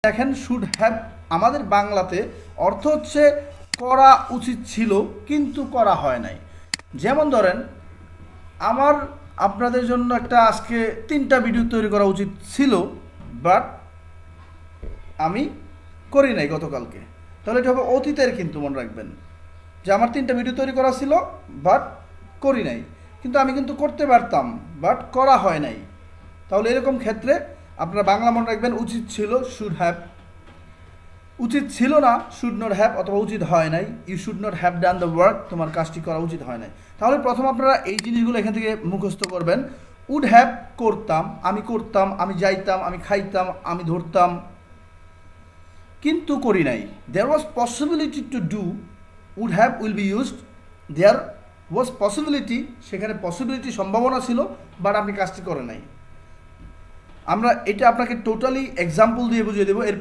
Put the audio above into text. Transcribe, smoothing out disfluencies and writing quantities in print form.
দেখেন should have আমাদের বাংলাতে অর্থ হচ্ছে করা উচিত ছিল কিন্তু করা হয় নাই। যেমন ধরেন আমার আপনাদের জন্য একটা আজকে 3টা ভিডিও তৈরি করা উচিত ছিল, বাট আমি করি নাই গতকালকে। তাহলে এটা হবে অতীতের, কিন্তু মনে রাখবেন যে আমার 3টা ভিডিও তৈরি করা ছিল বাট করি নাই, কিন্তু আমি কিন্তু করতে পারতাম বাট করা হয় নাই। তাহলে এরকম ক্ষেত্রে আপনারা বাংলা মনে রাখবেন উচিত ছিল শুড হ্যাভ, উচিত ছিল না শুড নট হ্যাভ, অথবা উচিত হয় নাই you should not have done the work, তোমার কাজটি করা উচিত হয় নাই। তাহলে প্রথম আপনারা এই জিনিসগুলো এখান থেকে মুখস্থ করবেন। উড হ্যাভ করতাম, আমি যাইতাম, আমি খাইতাম, আমি ধরতাম, কিন্তু করি নাই। There was possibility to do, would have will be used, there was possibility, সেখানে পসিবিলিটি সম্ভাবনা ছিল বাট আপনি কাজটি করে নাই। আমরা এটা আপনাকে টোটালি এক্সাম্পল দিয়ে বুঝিয়ে দেবো। এর